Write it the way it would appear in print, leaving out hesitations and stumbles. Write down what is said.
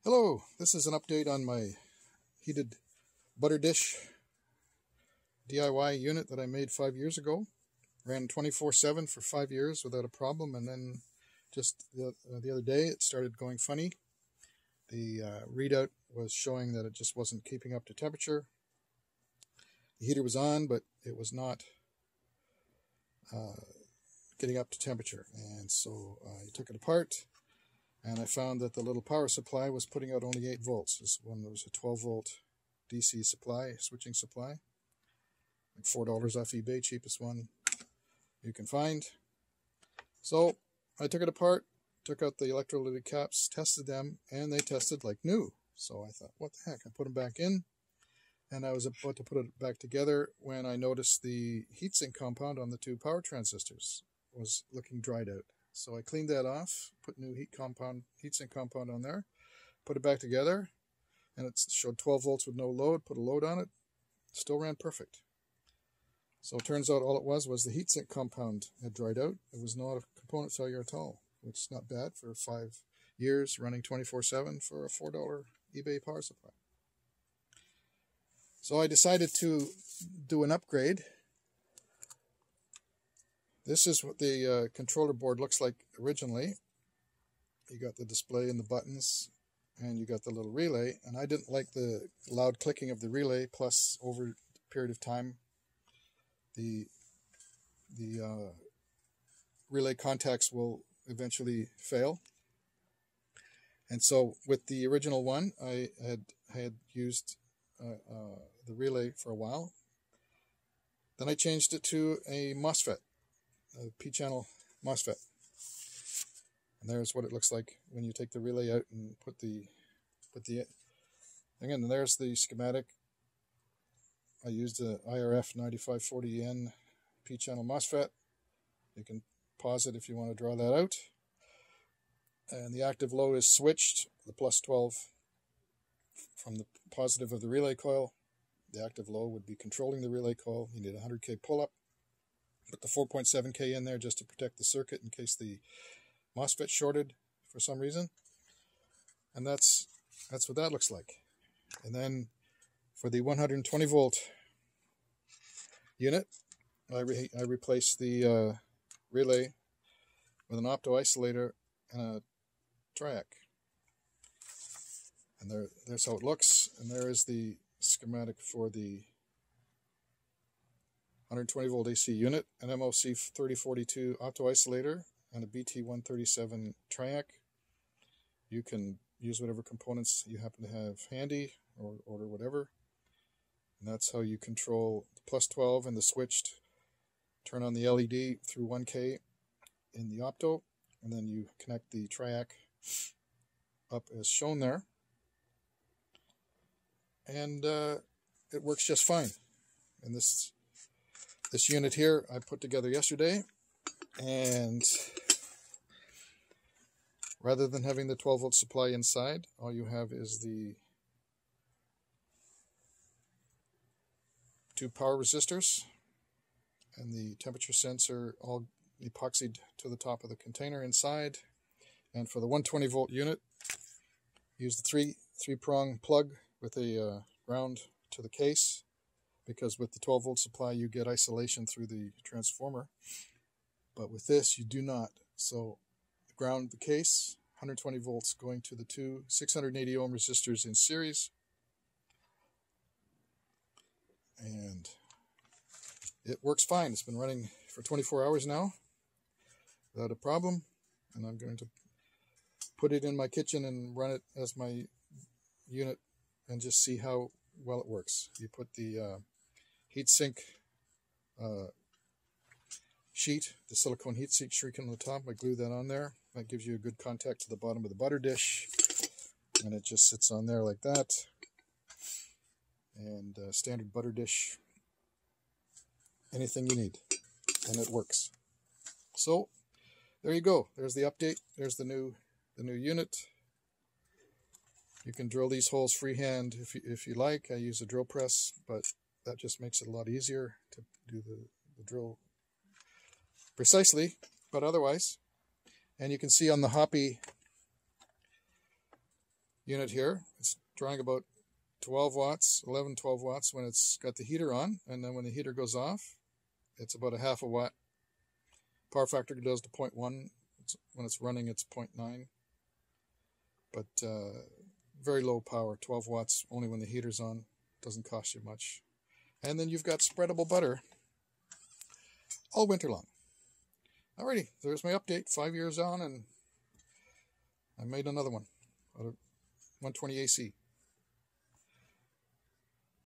Hello, this is an update on my heated butter dish DIY unit that I made 5 years ago. Ran 24/7 for 5 years without a problem, and then just the other day it started going funny. The readout was showing that it just wasn't keeping up to temperature. The heater was on, but it was not getting up to temperature, and so I took it apart. And I found that the little power supply was putting out only 8 volts. This one was a 12-volt DC supply, switching supply. Like $4 off eBay, cheapest one you can find. So I took it apart, took out the electrolytic caps, tested them, and they tested like new. So I thought, what the heck? I put them back in, and I was about to put it back together when I noticed the heatsink compound on the 2 power transistors was looking dried out. So I cleaned that off, put new heatsink compound on there, put it back together, and it showed 12 volts with no load. Put a load on it, still ran perfect. So it turns out all it was the heatsink compound had dried out. It was not a component failure at all, which is not bad for 5 years running 24/7 for a $4 eBay power supply. So I decided to do an upgrade. This is what the controller board looks like originally. You got the display and the buttons, and you got the little relay. And I didn't like the loud clicking of the relay, plus over a period of time, the relay contacts will eventually fail. And so with the original one, I had used the relay for a while. Then I changed it to a MOSFET. A P-channel MOSFET. And there's what it looks like when you take the relay out and put the thing in. And there's the schematic. I used the IRF 9540N P-channel MOSFET. You can pause it if you want to draw that out. And the active low is switched, the plus 12 from the positive of the relay coil. The active low would be controlling the relay coil. You need a 100K pull-up. Put the 4.7K in there just to protect the circuit in case the MOSFET shorted for some reason. And that's what that looks like. And then for the 120 volt unit, I replaced the relay with an Opto Isolator and a Triac. And there's how it looks. And there is the schematic for the 120 volt AC unit, an MOC 3042 Opto Isolator, and a BT137 Triac. You can use whatever components you happen to have handy, or order whatever. And that's how you control the plus 12 and the switched. Turn on the LED through 1K in the Opto, and then you connect the Triac up as shown there. And it works just fine. And this unit here I put together yesterday, and rather than having the 12 volt supply inside, all you have is the 2 power resistors and the temperature sensor all epoxied to the top of the container inside. And for the 120 volt unit, use the three-prong plug with a ground to the case, because with the 12 volt supply you get isolation through the transformer, but with this you do not. So ground the case, 120 volts going to the 2 680 ohm resistors in series, and it works fine. It's been running for 24 hours now without a problem, and I'm going to put it in my kitchen and run it as my unit and just see how well it works. You put the heatsink sheet, the silicone heatsink sheet on the top. I glue that on there. That gives you a good contact to the bottom of the butter dish, and it just sits on there like that. And standard butter dish, anything you need, and it works. So there you go. There's the update. There's the new unit. You can drill these holes freehand if you like. I use a drill press, but that just makes it a lot easier to do the drill precisely, but otherwise. And you can see on the hoppy unit here. It's drawing about 12 watts, 11, 12 watts when it's got the heater on, and then when the heater goes off, it's about a half a watt. Power factor goes to 0.1. When it's running, it's 0.9. But very low power, 12 watts only when the heater's on. Doesn't cost you much. And then you've got spreadable butter all winter long. Alrighty, there's my update. 5 years on, and I made another one out of 120 AC.